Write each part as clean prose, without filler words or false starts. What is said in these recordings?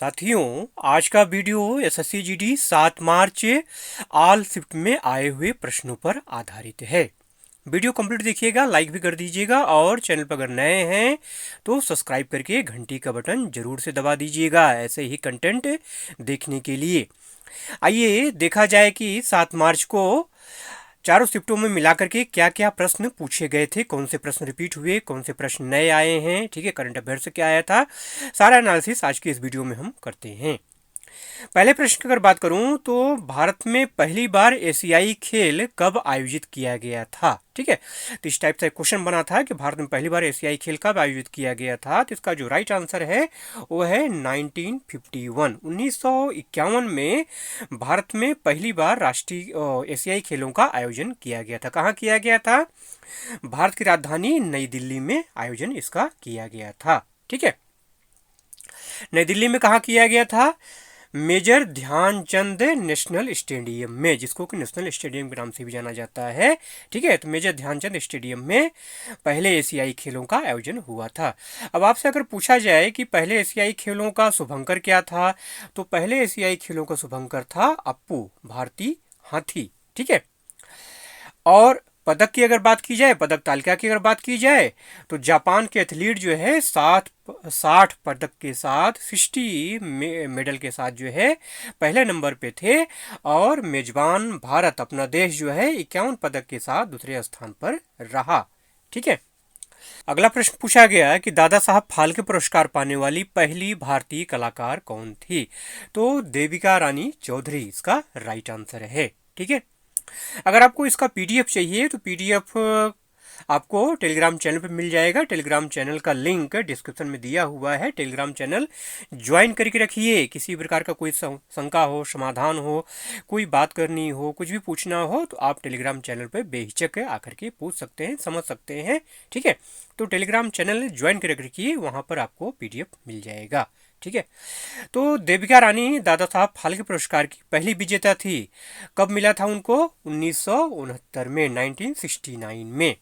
साथियों, आज का वीडियो एसएससी जीडी 7 मार्च ऑल शिफ्ट में आए हुए प्रश्नों पर आधारित है। वीडियो कंप्लीट देखिएगा, लाइक भी कर दीजिएगा और चैनल पर अगर नए हैं तो सब्सक्राइब करके घंटी का बटन जरूर से दबा दीजिएगा ऐसे ही कंटेंट देखने के लिए। आइए देखा जाए कि 7 मार्च को चारों शिफ्टों में मिलाकर के क्या क्या प्रश्न पूछे गए थे, कौन से प्रश्न रिपीट हुए, कौन से प्रश्न नए आए हैं, ठीक है, करंट अफेयर से क्या आया था, सारा एनालिसिस आज की इस वीडियो में हम करते हैं। पहले प्रश्न की अगर बात करूं तो भारत में पहली बार एशियाई खेल कब आयोजित किया गया था, ठीक है। तो इस टाइप से क्वेश्चन बना था कि भारत में पहली बार एशियाई खेल कब आयोजित किया गया था, तो इसका जो राइट आंसर है वो है 1951 1951 में भारत में पहली बार राष्ट्रीय एशियाई खेलों का आयोजन किया गया था। कहाँ किया गया था? भारत की राजधानी नई दिल्ली में आयोजन इसका किया गया था, ठीक है। नई दिल्ली में कहाँ किया गया था? मेजर ध्यानचंद नेशनल स्टेडियम में, जिसको कि नेशनल स्टेडियम के नाम से भी जाना जाता है, ठीक है। तो मेजर ध्यानचंद स्टेडियम में पहले एशियाई खेलों का आयोजन हुआ था। अब आपसे अगर पूछा जाए कि पहले एशियाई खेलों का शुभंकर क्या था, तो पहले एशियाई खेलों का शुभंकर था अप्पू भारती हाथी, ठीक है। और पदक की अगर बात की जाए, पदक तालिका की अगर बात की जाए, तो जापान के एथलीट जो है 60 पदक के साथ 60 मेडल के साथ जो है पहले नंबर पे थे, और मेजबान भारत अपना देश जो है 51 पदक के साथ दूसरे स्थान पर रहा, ठीक है। अगला प्रश्न पूछा गया कि दादा साहब फाल्के पुरस्कार पाने वाली पहली भारतीय कलाकार कौन थी, तो देविका रानी चौधरी इसका राइट आंसर है, ठीक है। अगर आपको इसका पीडीएफ चाहिए तो पीडीएफ आपको टेलीग्राम चैनल पे मिल जाएगा। टेलीग्राम चैनल का लिंक डिस्क्रिप्शन में दिया हुआ है। टेलीग्राम चैनल ज्वाइन करके रखिए। किसी प्रकार का कोई शंका हो, समाधान हो, कोई बात करनी हो, कुछ भी पूछना हो तो आप टेलीग्राम चैनल पे बेहिचक आकर के पूछ सकते हैं, समझ सकते हैं, ठीक है। तो टेलीग्राम चैनल ज्वाइन करके रखिए, वहाँ पर आपको पीडीएफ मिल जाएगा, ठीक है। तो देविका रानी दादा साहब फाल्के पुरस्कार की पहली विजेता थी। कब मिला था उनको? 1969 में, 1969 में।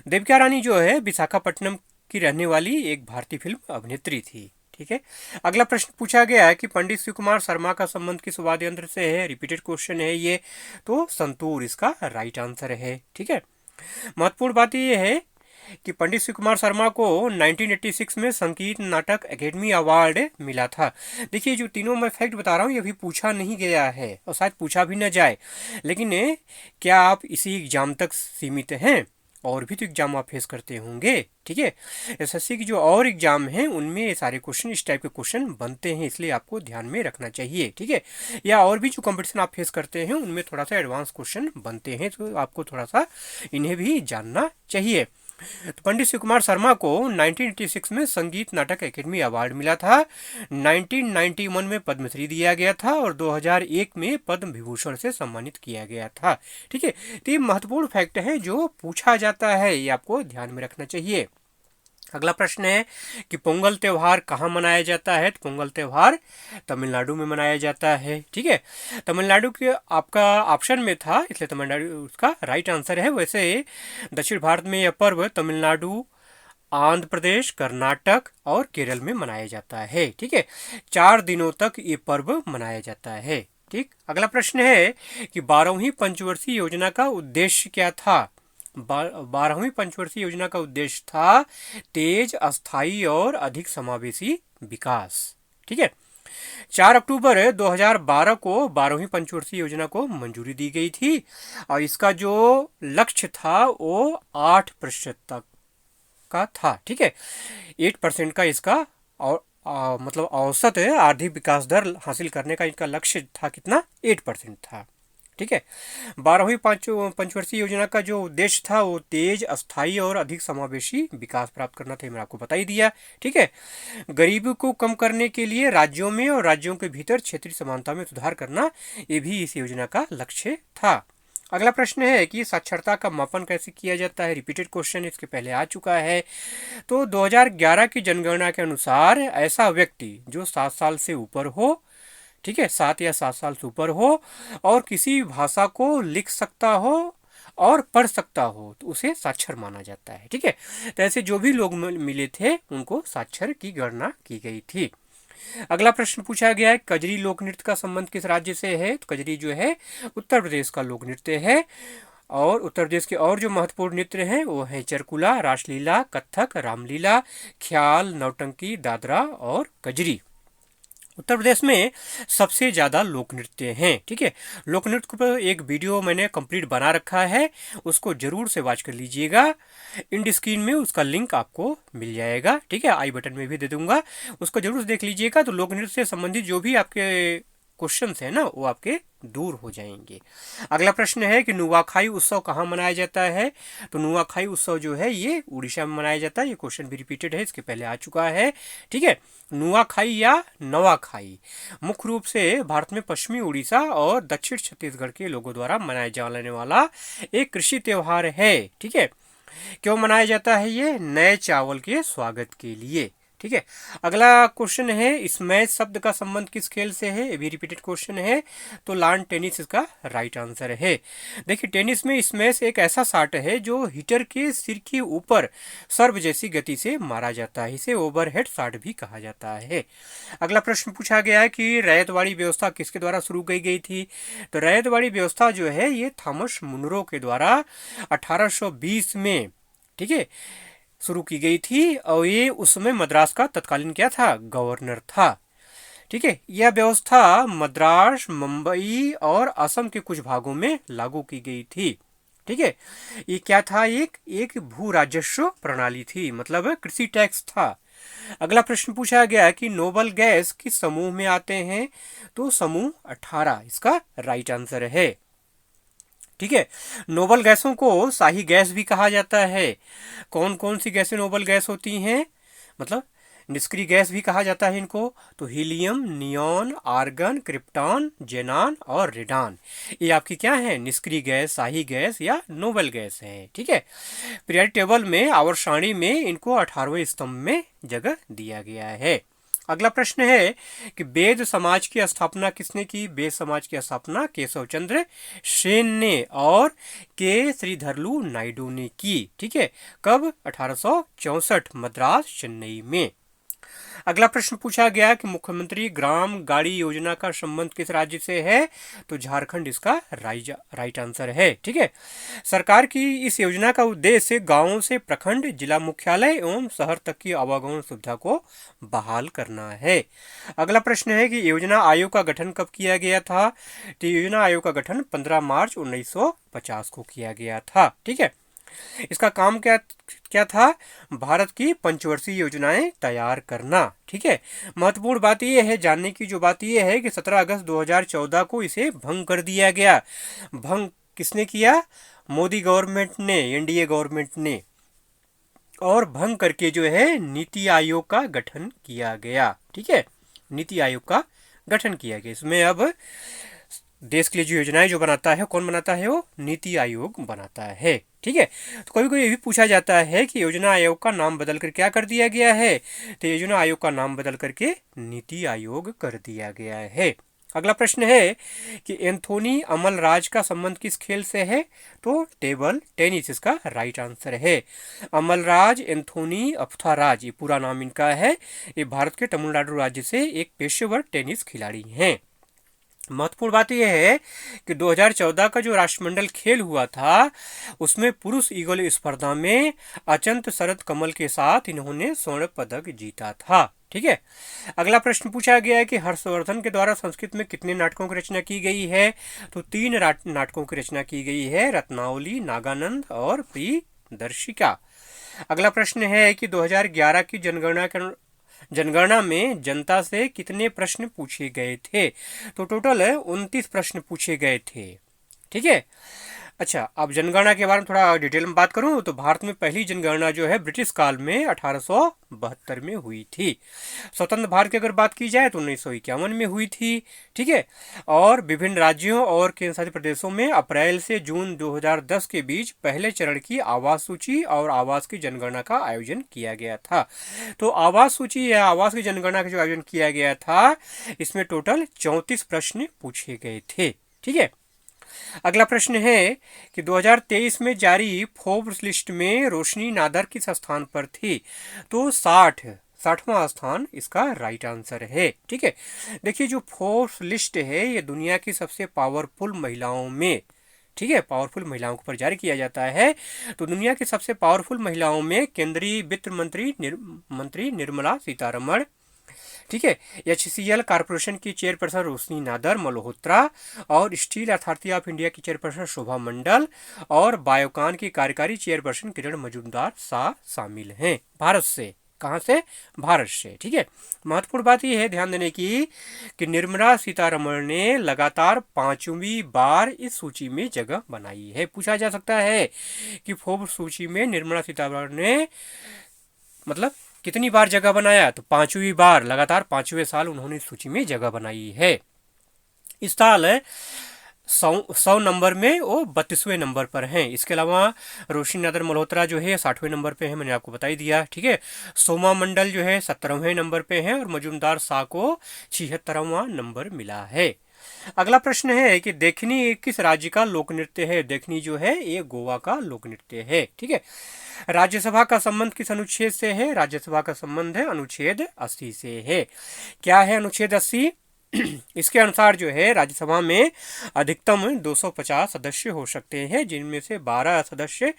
देविका रानी जो है विशाखापट्टनम की रहने वाली एक भारतीय फिल्म अभिनेत्री थी, ठीक है। अगला प्रश्न पूछा गया है कि पंडित शिव कुमार शर्मा का संबंध किस वाद्य यंत्र से है? रिपीटेड क्वेश्चन है ये, तो संतूर इसका राइट आंसर है, ठीक है। महत्वपूर्ण बात यह है कि पंडित शिव कुमार शर्मा को 1986 में संगीत नाटक एकेडमी अवार्ड मिला था। देखिए, जो तीनों मैं फैक्ट बता रहा हूँ ये अभी पूछा नहीं गया है और शायद पूछा भी न जाए, लेकिन क्या आप इसी एग्जाम तक सीमित हैं? और भी तो एग्जाम आप फेस करते होंगे, ठीक है। एसएससी की जो और एग्जाम हैं उनमें ये सारे क्वेश्चन, इस टाइप के क्वेश्चन बनते हैं, इसलिए आपको ध्यान में रखना चाहिए, ठीक है। या और भी जो कंपटीशन आप फेस करते हैं उनमें थोड़ा सा एडवांस क्वेश्चन बनते हैं, तो आपको थोड़ा सा इन्हें भी जानना चाहिए। तो पंडित शिव कुमार शर्मा को 1986 में संगीत नाटक एकेडमी अवार्ड मिला था। 1991 में पद्मश्री दिया गया था और 2001 में पद्म विभूषण से सम्मानित किया गया था, ठीक है। तो ये महत्वपूर्ण फैक्ट है जो पूछा जाता है, ये आपको ध्यान में रखना चाहिए। अगला प्रश्न है कि पोंगल त्यौहार कहाँ मनाया जाता है? तो पोंगल त्यौहार तमिलनाडु में मनाया जाता है, ठीक है। तमिलनाडु के आपका ऑप्शन में था, इसलिए तमिलनाडु उसका राइट आंसर है। वैसे दक्षिण भारत में यह पर्व तमिलनाडु, आंध्र प्रदेश, कर्नाटक और केरल में मनाया जाता है, ठीक है। 4 दिनों तक ये पर्व मनाया जाता है, ठीक। अगला प्रश्न है कि 12वीं पंचवर्षीय योजना का उद्देश्य क्या था? 12वीं पंचवर्षीय योजना का उद्देश्य था तेज, अस्थायी और अधिक समावेशी विकास, ठीक है। 4 अक्टूबर 2012 को 12वीं पंचवर्षीय योजना को मंजूरी दी गई थी और इसका जो लक्ष्य था वो 8% तक का था, ठीक है। 8% का इसका और मतलब औसत आर्थिक विकास दर हासिल करने का इसका लक्ष्य था, कितना? 8% था, ठीक है। 12वीं पंचवर्षीय योजना का जो उद्देश्य था वो तेज, अस्थायी और अधिक समावेशी विकास प्राप्त करना था, मैंने आपको बता ही दिया, ठीक है। गरीबी को कम करने के लिए राज्यों में और राज्यों के भीतर क्षेत्रीय समानता में सुधार करना, ये भी इस योजना का लक्ष्य था। अगला प्रश्न है कि साक्षरता का मापन कैसे किया जाता है? रिपीटेड क्वेश्चन इसके पहले आ चुका है। तो 2011 की जनगणना के अनुसार ऐसा व्यक्ति जो 7 साल से ऊपर हो, ठीक है, 7 या 7 साल से ऊपर हो और किसी भाषा को लिख सकता हो और पढ़ सकता हो तो उसे साक्षर माना जाता है, ठीक है। तो ऐसे जो भी लोग मिले थे उनको साक्षर की गणना की गई थी। अगला प्रश्न पूछा गया है, कजरी लोक नृत्य का संबंध किस राज्य से है? तो कजरी जो है उत्तर प्रदेश का लोक नृत्य है। और उत्तर प्रदेश के और जो महत्वपूर्ण नृत्य हैं वो है चरकुला, रासलीला, कथक, रामलीला, ख्याल, नौटंकी, दादरा और कजरी। उत्तर प्रदेश में सबसे ज़्यादा लोक नृत्य हैं। ठीक है, लोक नृत्य पर एक वीडियो मैंने कंप्लीट बना रखा है, उसको जरूर से वॉच कर लीजिएगा। इंड स्क्रीन में उसका लिंक आपको मिल जाएगा। ठीक है, आई बटन में भी दे दूंगा, उसको जरूर से देख लीजिएगा। तो लोक नृत्य से संबंधित जो भी आपके क्वेश्चन है ना वो आपके दूर हो जाएंगे। अगला प्रश्न है कि नुआखाई उत्सव कहाँ मनाया जाता है? तो नुआखाई उत्सव जो है ये उड़ीसा में मनाया जाता है। ये क्वेश्चन भी रिपीटेड है, इसके पहले आ चुका है। ठीक है, नुआखाई या नवाखाई मुख्य रूप से भारत में पश्चिमी उड़ीसा और दक्षिण छत्तीसगढ़ के लोगों द्वारा मनाया जाने वाला एक कृषि त्योहार है। ठीक है, क्यों मनाया जाता है? ये नए चावल के स्वागत के लिए। ठीक है, अगला क्वेश्चन है, स्मैश शब्द का संबंध किस खेल से है? ये भी रिपीटेड क्वेश्चन है, तो लॉन टेनिस इसका राइट आंसर है। देखिए, टेनिस में स्मैश एक ऐसा शॉट है जो हिटर के सिर के ऊपर सर्व जैसी गति से मारा जाता है, इसे ओवरहेड शॉट भी कहा जाता है। अगला प्रश्न पूछा गया है कि रैयतवाड़ी व्यवस्था किसके द्वारा शुरू की गई थी? तो रैयतवाड़ी व्यवस्था जो है ये थॉमस मुनरो के द्वारा 1820 में, ठीक है, शुरू की गई थी। और ये उस समय मद्रास का तत्कालीन क्या था? गवर्नर था। ठीक है, यह व्यवस्था मद्रास, मुंबई और असम के कुछ भागों में लागू की गई थी। ठीक है, ये क्या था? एक भू राजस्व प्रणाली थी, मतलब कृषि टैक्स था। अगला प्रश्न पूछा गया कि नोबल गैस किस समूह में आते हैं? तो समूह 18 इसका राइट आंसर है। ठीक है, नोबल गैसों को शाही गैस भी कहा जाता है। कौन कौन सी गैसें नोबल गैस होती हैं? मतलब निष्क्रिय गैस भी कहा जाता है इनको। तो हीलियम, नियॉन, आर्गन, क्रिप्टॉन, जेनान और रेडान, ये आपकी क्या है? निष्क्रिय गैस, शाही गैस या नोबल गैस है। ठीक है, पीरियड टेबल में आवर्त सारणी में इनको 18वें स्तंभ में जगह दिया गया है। अगला प्रश्न है कि वेद समाज की स्थापना किसने की? वेद समाज की स्थापना केशव चंद्र सेन ने और के श्रीधरलू नायडू ने की। ठीक है, कब? 1864 मद्रास चेन्नई में। अगला प्रश्न पूछा गया कि मुख्यमंत्री ग्राम गाड़ी योजना का संबंध किस राज्य से है? तो झारखंड इसका राइट आंसर है। ठीक है, सरकार की इस योजना का उद्देश्य गांवों से प्रखंड, जिला मुख्यालय एवं शहर तक की आवागमन सुविधा को बहाल करना है। अगला प्रश्न है कि योजना आयोग का गठन कब किया गया था? तो योजना आयोग का गठन 15 मार्च 1950 को किया गया था। ठीक है, इसका काम क्या क्या था? भारत की पंचवर्षीय योजनाएं तैयार करना। ठीक है, महत्वपूर्ण बात यह है, जानने की जो बात यह है कि 17 अगस्त 2014 को इसे भंग कर दिया गया। भंग किसने किया? मोदी गवर्नमेंट ने, एनडीए गवर्नमेंट ने। और भंग करके जो है नीति आयोग का गठन किया गया। ठीक है, नीति आयोग का गठन किया गया। इसमें अब देश के लिए जो योजनाएं जो बनाता है, कौन बनाता है? वो नीति आयोग बनाता है। ठीक है, तो कभी कभी ये भी पूछा जाता है कि योजना आयोग का नाम बदल कर क्या कर दिया गया है? तो योजना आयोग का नाम बदल करके नीति आयोग कर दिया गया है। अगला प्रश्न है कि एंथोनी अमलराज का संबंध किस खेल से है? तो टेबल टेनिस इसका राइट आंसर है। अमलराज एंथोनी अफ्थाराज, ये पूरा नाम इनका है। ये भारत के तमिलनाडु राज्य से एक पेशेवर टेनिस खिलाड़ी हैं। महत्वपूर्ण बात यह है कि 2014 का जो राष्ट्रमंडल खेल हुआ था उसमें पुरुष ईगल स्पर्धा में अचंत शरद कमल के साथ इन्होंने स्वर्ण पदक जीता था। ठीक है, अगला प्रश्न पूछा गया है कि हर्षवर्धन के द्वारा संस्कृत में कितने नाटकों की रचना की गई है? तो 3 नाटकों की रचना की गई है, रत्नावली, नागानंद और प्रियदर्शिका। अगला प्रश्न है कि 2011 की जनगणना में जनता से कितने प्रश्न पूछे गए थे? तो टोटल 29 प्रश्न पूछे गए थे। ठीक है, अच्छा, अब जनगणना के बारे में थोड़ा डिटेल में बात करूं तो भारत में पहली जनगणना जो है ब्रिटिश काल में 1872 में हुई थी। स्वतंत्र भारत की अगर बात की जाए तो 1951 में हुई थी। ठीक है, और विभिन्न राज्यों और केंद्र शासित प्रदेशों में अप्रैल से जून 2010 के बीच पहले चरण की आवास सूची और आवास की जनगणना का आयोजन किया गया था। तो आवास सूची या आवास की जनगणना का जो आयोजन किया गया था इसमें टोटल 34 प्रश्न पूछे गए थे। ठीक है, अगला प्रश्न है कि 2023 में जारी फोर्ब्स लिस्ट में रोशनी नादर किस स्थान पर थी? तो 60वां स्थान इसका राइट आंसर है। ठीक है, देखिए जो फोर्ब्स लिस्ट है ये दुनिया की सबसे पावरफुल महिलाओं में, ठीक है, पावरफुल महिलाओं के ऊपर जारी किया जाता है। तो दुनिया की सबसे पावरफुल महिलाओं में केंद्रीय वित्त मंत्री निर्मला सीतारमण, ठीक है, HCL कॉरपोरेशन की चेयरपर्सन रोशनी नादर मल्होत्रा और स्टील अथॉरिटी ऑफ इंडिया की चेयरपर्सन शोभा मंडल और बायोकॉन की कार्यकारी चेयरपर्सन किरण मजूमदार शाह शामिल हैं। भारत से, कहाँ से? भारत से। ठीक है, महत्वपूर्ण बात यह है ध्यान देने की कि निर्मला सीतारमण ने लगातार 5वीं बार इस सूची में जगह बनाई है। पूछा जा सकता है कि फोर्ब्स सूची में निर्मला सीतारमण ने मतलब कितनी बार जगह बनाया? तो 5वीं बार, लगातार 5वें साल उन्होंने सूची में जगह बनाई है। इस साल 100 नंबर में वो 32वें नंबर पर हैं। इसके अलावा रोशनी नादर मल्होत्रा जो है 60वें नंबर पे है, मैंने आपको बता ही दिया। ठीक है, सोमा मंडल जो है 17वें नंबर पे है और मजूमदार शाह को 76वां नंबर मिला है। अगला प्रश्न है कि देखनी किस राज्य का लोक नृत्य है? देखनी जो है ये गोवा का लोक नृत्य है। ठीक है, राज्यसभा का संबंध किस अनुच्छेद से है? राज्यसभा का संबंध है अनुच्छेद 80 से है। क्या है अनुच्छेद 80? इसके अनुसार जो है राज्यसभा में अधिकतम 250 सदस्य हो सकते हैं, जिनमें से 12 सदस्य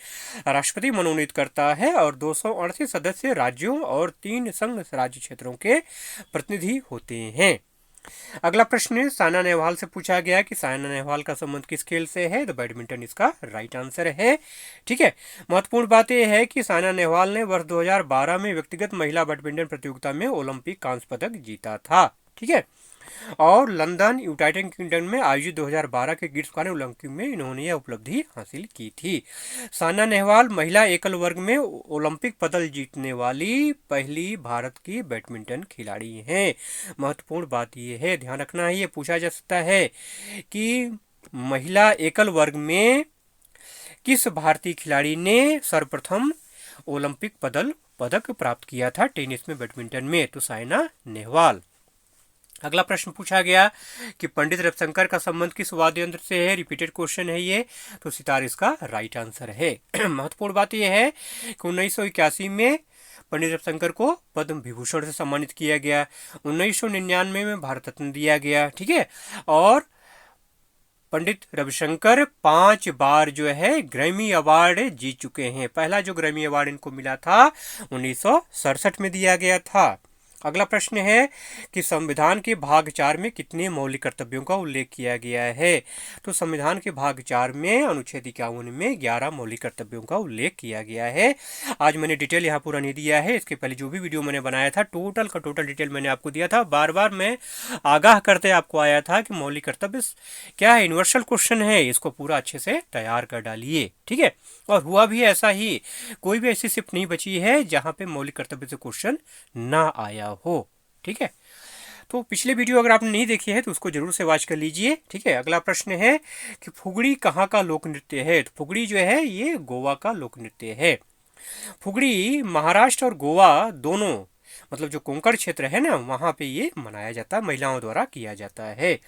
राष्ट्रपति मनोनीत करता है और 238 सदस्य राज्यों और 3 संघ राज्य क्षेत्रों के प्रतिनिधि होते हैं। अगला प्रश्न सायना नेहवाल से पूछा गया कि सायना नेहवाल का संबंध किस खेल से है? तो बैडमिंटन इसका राइट आंसर है। ठीक है, महत्वपूर्ण बात यह है कि सायना नेहवाल ने वर्ष 2012 में व्यक्तिगत महिला बैडमिंटन प्रतियोगिता में ओलंपिक कांस्य पदक जीता था। ठीक है, और लंदन यूनाइटेड किंगडम में आयोजित 2012 के ग्रीष्मकालीन ओलंपिक में इन्होंने यह उपलब्धि हासिल की थी। सायना नेहवाल महिला एकल वर्ग में ओलंपिक पदक जीतने वाली पहली भारत की बैडमिंटन खिलाड़ी हैं। महत्वपूर्ण बात यह है, ध्यान रखना है, ये पूछा जा सकता है कि महिला एकल वर्ग में किस भारतीय खिलाड़ी ने सर्वप्रथम ओलंपिक पदक प्राप्त किया था टेनिस में, बैडमिंटन में? तो सायना नेहवाल। अगला प्रश्न पूछा गया कि पंडित रविशंकर का संबंध किस वाद्य यंत्र से है? रिपीटेड क्वेश्चन है ये, तो सितार इसका राइट आंसर है। महत्वपूर्ण बात यह है कि 1981 में पंडित रविशंकर को पद्म विभूषण से सम्मानित किया गया, 1999 में भारत रत्न दिया गया। ठीक है, और पंडित रविशंकर 5 बार जो है ग्रैमी अवार्ड जीत चुके हैं। पहला जो ग्रैमी अवार्ड इनको मिला था 1967 में दिया गया था। अगला प्रश्न है कि संविधान के भाग 4 में कितने मौलिक कर्तव्यों का उल्लेख किया गया है? तो संविधान के भाग 4 में अनुच्छेद 51 में 11 मौलिक कर्तव्यों का उल्लेख किया गया है। आज मैंने डिटेल यहाँ पूरा नहीं दिया है, इसके पहले जो भी वीडियो मैंने बनाया था टोटल का टोटल डिटेल मैंने आपको दिया था। बार बार मैं आगाह करते आपको आया था कि मौलिक कर्तव्य क्या है, यूनिवर्सल क्वेश्चन है, इसको पूरा अच्छे से तैयार कर डालिए। ठीक है, और हुआ भी ऐसा ही, कोई भी ऐसी शिफ्ट नहीं बची है जहां पे मौलिक कर्तव्य से क्वेश्चन ना आया हो। ठीक है, तो पिछले वीडियो अगर आपने नहीं देखी है तो उसको जरूर से वॉच कर लीजिए। ठीक है, अगला प्रश्न है कि फुगड़ी कहाँ का लोक नृत्य है? तो फुगड़ी जो है ये गोवा का लोक नृत्य है। फुगड़ी महाराष्ट्र और गोवा दोनों, मतलब जो कोंकण क्षेत्र है ना, वहां पे ये मनाया जाता है, महिलाओं द्वारा किया जाता है।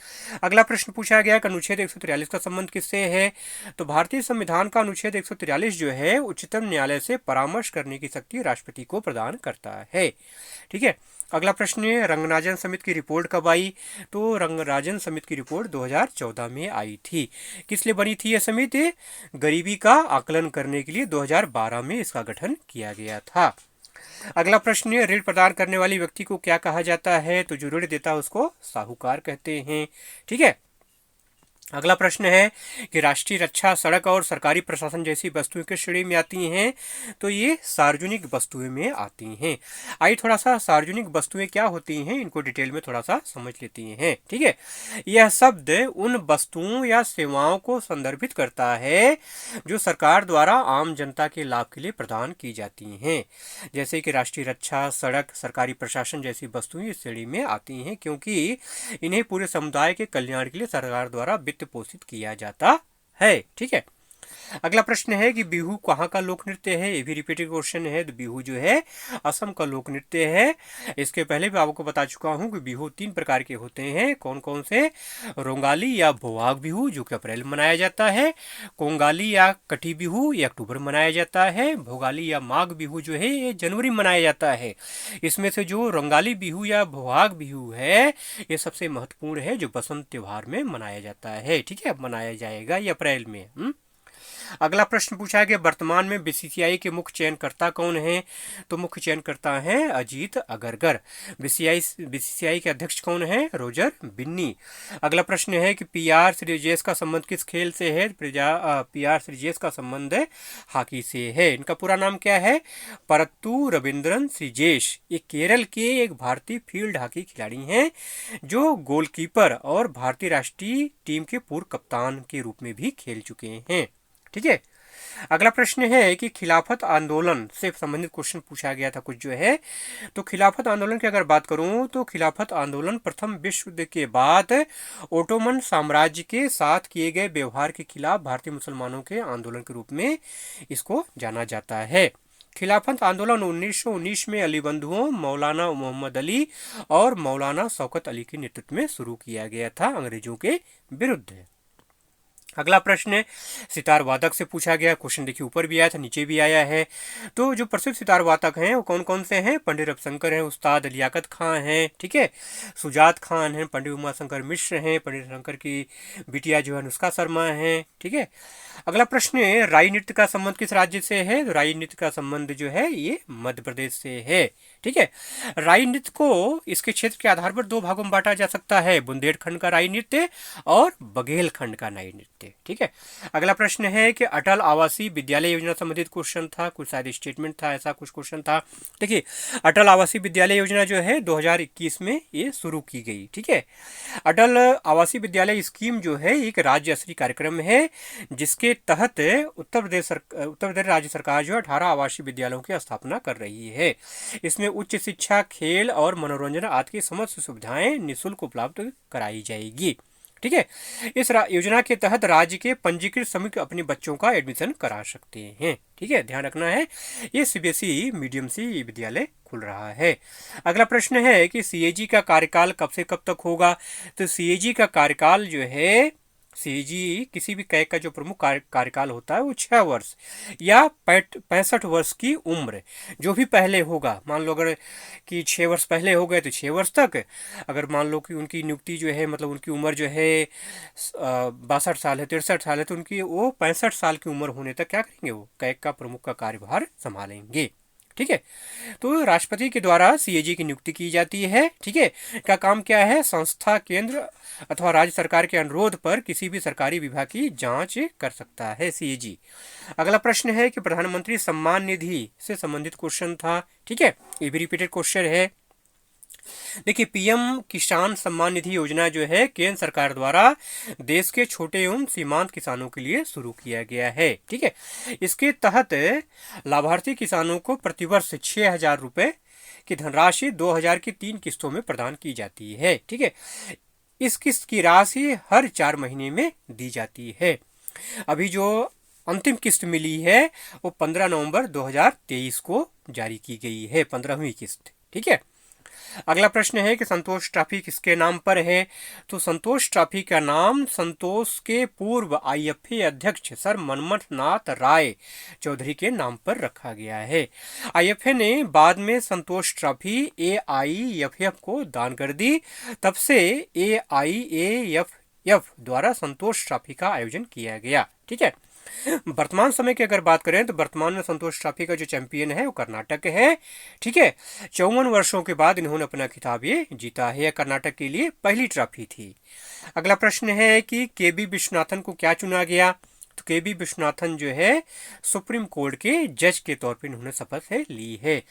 अगला प्रश्न पूछा गया कि अनुच्छेद 143 का संबंध किससे है? तो भारतीय संविधान का अनुच्छेद 143 जो है उच्चतम न्यायालय से परामर्श करने की शक्ति राष्ट्रपति को प्रदान करता है। ठीक है, अगला प्रश्न है रंगराजन समिति की रिपोर्ट कब आई? तो रंगराजन समिति की रिपोर्ट 2014 में आई थी। किस लिए बनी थी यह समिति? गरीबी का आकलन करने के लिए 2012 में इसका गठन किया गया था। अगला प्रश्न है ऋण प्रदान करने वाली व्यक्ति को क्या कहा जाता है? तो जो ऋण देता है उसको साहूकार कहते हैं। ठीक है, अगला प्रश्न है कि राष्ट्रीय रक्षा, सड़क और सरकारी प्रशासन जैसी वस्तुएं किस श्रेणी में आती हैं? तो ये सार्वजनिक वस्तुएं में आती हैं। आइए थोड़ा सा सार्वजनिक वस्तुएं क्या होती हैं इनको डिटेल में थोड़ा सा समझ लेती हैं। ठीक है, यह शब्द उन वस्तुओं या सेवाओं को संदर्भित करता है जो सरकार द्वारा आम जनता के लाभ के लिए प्रदान की जाती हैं। जैसे कि राष्ट्रीय रक्षा, सड़क, सरकारी प्रशासन जैसी वस्तुएं इस श्रेणी में आती हैं, क्योंकि इन्हें पूरे समुदाय के कल्याण के लिए सरकार द्वारा पोषित किया जाता है। ठीक है, अगला प्रश्न है कि बिहू कहाँ का लोक नृत्य है, ये भी रिपीटेड क्वेश्चन है। तो बिहू जो है असम का लोक नृत्य है। इसके पहले भी आपको बता चुका हूँ कि बिहू 3 प्रकार के होते हैं। कौन कौन से? रोंगाली या बोआग बिहू जो कि अप्रैल में मनाया जाता है, कोंगाली या कटी बिहू ये अक्टूबर में मनाया जाता है, भोगाली या माघ बिहू जो है ये जनवरी में मनाया जाता है। इसमें से जो रंगाली बिहू या बोआग बिहू है ये सबसे महत्वपूर्ण है, जो बसंत त्योहार में मनाया जाता है। ठीक है, मनाया जाएगा ये अप्रैल में। अगला प्रश्न पूछा गया, वर्तमान में बीसीसीआई के मुख्य चयनकर्ता कौन हैं? तो मुख्य चयनकर्ता हैं अजीत अगरकर। बीसीसीआई के अध्यक्ष कौन हैं? रोजर बिन्नी। अगला प्रश्न है कि पीआर श्रीजेश का संबंध किस खेल से है? पीआर श्रीजेश का संबंध हॉकी से है। इनका पूरा नाम क्या है? परत्तू रविंद्रन श्रीजेश। ये केरल के एक भारतीय फील्ड हॉकी खिलाड़ी हैं जो गोलकीपर और भारतीय राष्ट्रीय टीम के पूर्व कप्तान के रूप में भी खेल चुके हैं। ठीक है, अगला प्रश्न है कि खिलाफत आंदोलन से संबंधित क्वेश्चन पूछा गया था कुछ जो है। तो खिलाफत आंदोलन की अगर बात करूं तो खिलाफत आंदोलन प्रथम विश्व युद्ध के बाद ओटोमन साम्राज्य के साथ किए गए व्यवहार के खिलाफ भारतीय मुसलमानों के आंदोलन के रूप में इसको जाना जाता है। खिलाफत आंदोलन 1919 में अली बंधुओं, मौलाना मोहम्मद अली और मौलाना शौकत अली के नेतृत्व में शुरू किया गया था अंग्रेजों के विरुद्ध। अगला प्रश्न सितार वादक से पूछा गया। क्वेश्चन देखिए ऊपर भी आया था, नीचे भी आया है। तो जो प्रसिद्ध सितार वादक हैं वो कौन कौन से हैं? पंडित रविशंकर हैं, उस्ताद लियाकत खान हैं, ठीक है, सुजात खान हैं, पंडित उमाशंकर मिश्र हैं, पंडित शंकर की बिटिया जो है अनुष्का शर्मा हैं। ठीक है, अगला प्रश्न है राई नृत्य का संबंध किस राज्य से है? तो राई नृत्य का संबंध जो है ये मध्य प्रदेश से है। ठीक है, राई नृत्य को इसके क्षेत्र के आधार पर 2 भागों में बांटा जा सकता है, बुंदेलखंड का राई नृत्य और बघेलखंड का राई नृत्य। ठीक है, अगला प्रश्न है कि अटल आवासीय विद्यालय योजना संबंधित क्वेश्चन था, कुछ शायद स्टेटमेंट था, ऐसा कुछ क्वेश्चन था। देखिए अटल आवासीय विद्यालय योजना जो है 2021 में ये शुरू की गई। ठीक है, अटल आवासीय विद्यालय स्कीम जो है एक राज्य स्तरीय कार्यक्रम है जिसके तहत उत्तर प्रदेश राज्य सरकार जो 18 आवासीय विद्यालयों की स्थापना कर रही है। इसमें उच्च शिक्षा, खेल और मनोरंजन आदि की समस्त सुविधाएं निःशुल्क उपलब्ध कराई जाएगी। ठीक है, इस योजना के तहत राज्य के पंजीकृत श्रमिक अपने बच्चों का एडमिशन करा सकते हैं। ठीक है, ध्यान रखना है ये सीबीएसई मीडियम से ये विद्यालय खुल रहा है। अगला प्रश्न है कि सीएजी का कार्यकाल कब से कब तक होगा? तो सीएजी का कार्यकाल जो है, सीएजी किसी भी कैग का जो प्रमुख कार्यकाल होता है वो 6 वर्ष या 65 वर्ष की उम्र जो भी पहले होगा। मान लो अगर कि 6 वर्ष पहले हो गए तो 6 वर्ष तक, अगर मान लो कि उनकी नियुक्ति जो है मतलब उनकी उम्र जो है 62 साल है, 63 साल है, तो उनकी वो 65 साल की उम्र होने तक क्या करेंगे? वो कैग का प्रमुख का कार्यभार संभालेंगे। ठीक है, तो राष्ट्रपति के द्वारा सीएजी की नियुक्ति की जाती है। ठीक है, का काम क्या है? संस्था, केंद्र अथवा राज्य सरकार के अनुरोध पर किसी भी सरकारी विभाग की जांच कर सकता है सीएजी। अगला प्रश्न है कि प्रधानमंत्री सम्मान निधि से संबंधित क्वेश्चन था। ठीक है, ये भी रिपीटेड क्वेश्चन है। देखिए पीएम किसान सम्मान निधि योजना जो है केंद्र सरकार द्वारा देश के छोटे एवं सीमांत किसानों के लिए शुरू किया गया है। ठीक है, इसके तहत लाभार्थी किसानों को प्रतिवर्ष 6,000 रुपए की धनराशि 2000 की 3 किस्तों में प्रदान की जाती है। ठीक है, इस किस्त की राशि हर 4 महीने में दी जाती है। अभी जो अंतिम किस्त मिली है वो 15 नवंबर 2023 को जारी की गई है, 15वीं किस्त। ठीक है, अगला प्रश्न है कि संतोष ट्रॉफी किसके नाम पर है? तो संतोष ट्रॉफी का नाम संतोष के पूर्व आईएफए अध्यक्ष सर मनमथ नाथ राय चौधरी के नाम पर रखा गया है। आईएफए ने बाद में संतोष ट्रॉफी एआईएफएफ को दान कर दी, तब से एआईएएफ द्वारा संतोष ट्रॉफी का आयोजन किया गया। ठीक है, वर्तमान समय की अगर बात करें तो वर्तमान में संतोष ट्रॉफी का जो चैंपियन है वो कर्नाटक है। ठीक है, 54 वर्षों के बाद इन्होंने अपना खिताब ये जीता है। यह कर्नाटक के लिए पहली ट्रॉफी थी। अगला प्रश्न है कि केबी विश्वनाथन को क्या चुना गया? तो केबी विश्वनाथन जो है सुप्रीम कोर्ट के जज के तौर पर इन्होंने शपथ ली है।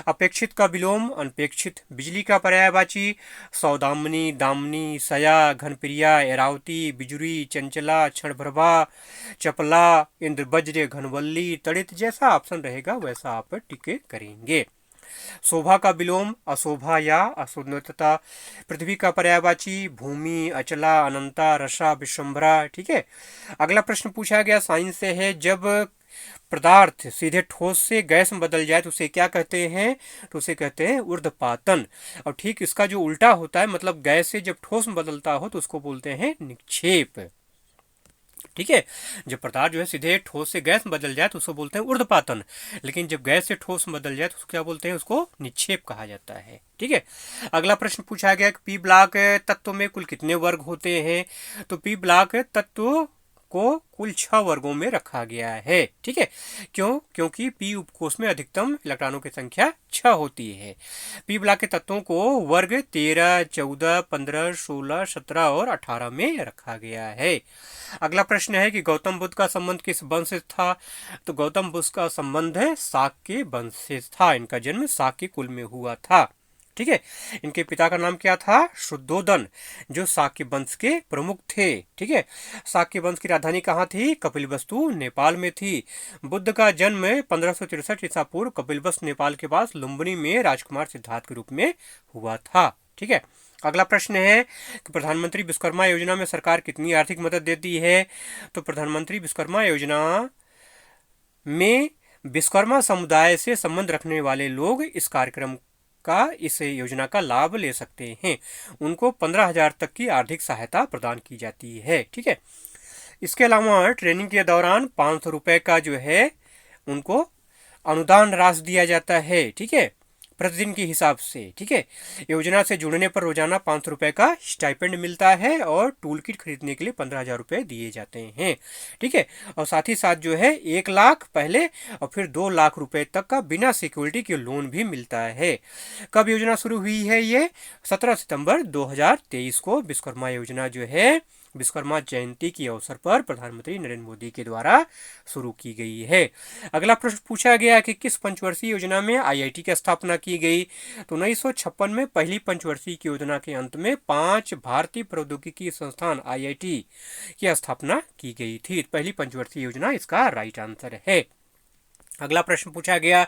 अपेक्षित का विलोम अनपेक्षित, बिजली का पर्यायवाची सौदामनी, दामनी, सया, घनप्रिया, एरावती, बिजुरी, चंचला, क्षणप्रभा, चपला, इंद्रवज्र, घनवल्ली, तड़ित, जैसा ऑप्शन रहेगा वैसा आप टिक करेंगे। शोभा का विलोम अशोभा या असुंदरता, पृथ्वी का पर्यायवाची भूमि, अचला, अनंता, रसा, विश्वम्भरा। ठीक है। अगला प्रश्न पूछा गया साइंस से है, जब पदार्थ सीधे ठोस से गैस में बदल जाए तो उसे क्या कहते हैं? तो उसे कहते हैं ऊर्ध्वपातन। और ठीक इसका जो उल्टा होता है, मतलब गैस से जब ठोस में बदलता हो तो उसको बोलते हैं निक्षेप। ठीक है। जब पदार्थ जो है सीधे ठोस से गैस में बदल जाए तो उसको बोलते हैं ऊर्ध्वपातन, लेकिन जब गैस से ठोस में बदल जाए तो उसको क्या बोलते हैं? उसको निक्षेप कहा जाता है। ठीक है। अगला प्रश्न पूछा गया कि पी ब्लॉक तत्व में कुल कितने वर्ग होते हैं? तो पी ब्लॉक तत्व को कुल 6 वर्गों में रखा गया है। ठीक है। क्यों? क्योंकि पी उपकोष में अधिकतम इलेक्ट्रॉनों की संख्या 6 होती है। पी ब्लॉक के तत्वों को वर्ग 13, 14, 15, 16, 17 और 18 में रखा गया है। अगला प्रश्न है कि गौतम बुद्ध का संबंध किस वंश से था? तो गौतम बुद्ध का संबंध है शाक्य वंश से था। इनका जन्म शाक्य कुल में हुआ था। ठीक है। इनके पिता का नाम क्या था? शुद्धोदन, जो शाक्य वंश के प्रमुख थे। ठीक है। शाक्य वंश की राजधानी कहाँ थी? कपिलवस्तु नेपाल में थी। बुद्ध का जन्म 1563 ईसा पूर्व कपिलवस्तु नेपाल के पास लुम्बिनी में राजकुमार सिद्धार्थ के रूप में हुआ था। ठीक है। अगला प्रश्न है कि प्रधानमंत्री विश्वकर्मा योजना में सरकार कितनी आर्थिक मदद देती है? तो प्रधानमंत्री विश्वकर्मा योजना में विश्वकर्मा समुदाय से संबंध रखने वाले लोग इस योजना का लाभ ले सकते हैं। उनको 15,000 तक की आर्थिक सहायता प्रदान की जाती है। ठीक है। इसके अलावा ट्रेनिंग के दौरान 500 रुपए का जो है उनको अनुदान राशि दिया जाता है। ठीक है, प्रतिदिन के हिसाब से। ठीक है। योजना से जुड़ने पर रोजाना 500 रुपए का स्टाइपेंड मिलता है और टूल किट खरीदने के लिए 15,000 रुपए दिए जाते हैं। ठीक है। और साथ ही साथ जो है 1 लाख पहले और फिर 2 लाख रुपए तक का बिना सिक्योरिटी के लोन भी मिलता है। कब योजना शुरू हुई है? ये 17 सितंबर 2023 को विश्वकर्मा योजना जो है विश्वकर्मा जयंती के अवसर पर प्रधानमंत्री नरेंद्र मोदी के द्वारा शुरू की गई है। अगला प्रश्न पूछा गया कि किस पंचवर्षीय योजना में आईआईटी की स्थापना की गई? तो 1956 में पहली पंचवर्षीय की योजना के अंत में 5 भारतीय प्रौद्योगिकी संस्थान आईआईटी की स्थापना की गई थी। पहली पंचवर्षीय योजना इसका राइट आंसर है। अगला प्रश्न पूछा गया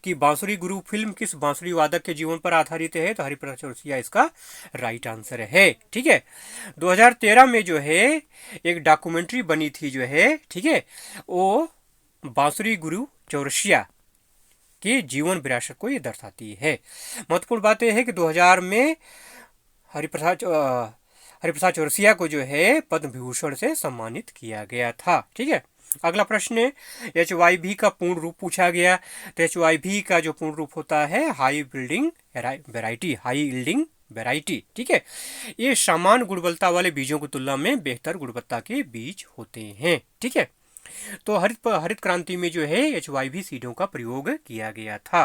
कि बांसुरी गुरु फिल्म किस बांसुरी वादक के जीवन पर आधारित है? तो हरिप्रसाद चौरसिया इसका राइट आंसर है। ठीक है। 2013 में जो है एक डॉक्यूमेंट्री बनी थी जो है, ठीक है, वो बांसुरी गुरु चौरसिया के जीवन विरासत को ये दर्शाती है। महत्वपूर्ण बात यह है कि 2000 में हरिप्रसाद चौरसिया को जो है पद्म विभूषण से सम्मानित किया गया था। ठीक है। अगला प्रश्न HYV का पूर्ण रूप पूछा गया। तो HYV का जो पूर्ण रूप होता है high building variety, high yielding variety. ठीक है। ये समान गुणवत्ता वाले बीजों की तुलना में बेहतर गुणवत्ता के बीज होते हैं। ठीक है। तो हरित क्रांति में जो है HYV सीडों का प्रयोग किया गया था।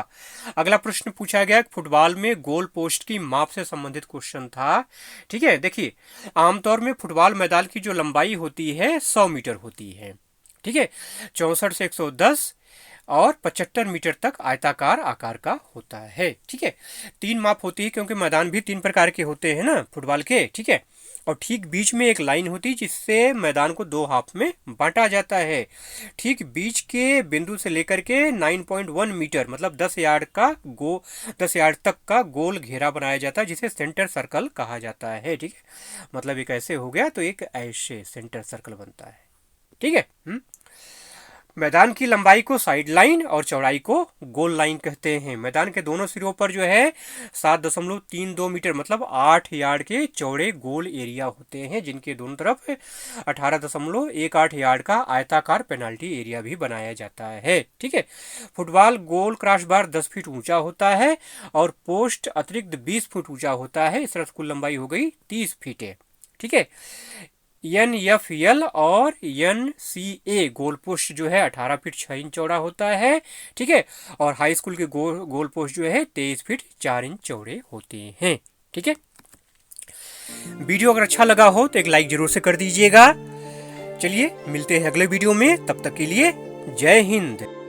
अगला प्रश्न पूछा गया फुटबॉल में गोल पोस्ट की माप से संबंधित क्वेश्चन था। ठीक है। देखिए, आमतौर में फुटबॉल मैदान की जो लंबाई होती है 100 मीटर होती है। ठीक है। 64 से 110 और 75 मीटर तक आयताकार आकार का होता है। ठीक है। 3 माप होती है क्योंकि मैदान भी 3 प्रकार के होते हैं ना फुटबॉल के। ठीक है। और ठीक बीच में एक लाइन होती है जिससे मैदान को 2 हाफ में बांटा जाता है। ठीक बीच के बिंदु से लेकर के 9.1 मीटर मतलब 10 यार्ड तक का गोल घेरा बनाया जाता है जिसे सेंटर सर्कल कहा जाता है। ठीक है। मतलब एक ऐसे हो गया तो एक ऐसे सेंटर सर्कल बनता है। ठीक है। मैदान की लंबाई को साइड लाइन और चौड़ाई को गोल लाइन कहते हैं। मैदान के दोनों सिरों पर जो है 7.32 मीटर मतलब 8 यार्ड के चौड़े गोल एरिया होते हैं जिनके दोनों तरफ 18.18 यार्ड का आयताकार पेनाल्टी एरिया भी बनाया जाता है। ठीक है। फुटबॉल गोल क्रॉसबार 10 फीट ऊंचा होता है और पोस्ट अतिरिक्त 20 फीट ऊंचा होता है। इस तरह कुल लंबाई हो गई 30 फीट है। ठीक है। NFL और NCA गोल पोस्ट जो है 18 फीट 6 इंच चौड़ा होता है। ठीक है। और हाई स्कूल के गोल पोस्ट जो है 23 फीट 4 इंच चौड़े होते हैं। ठीक है। वीडियो अगर अच्छा लगा हो तो एक लाइक जरूर से कर दीजिएगा। चलिए मिलते हैं अगले वीडियो में, तब तक के लिए जय हिंद।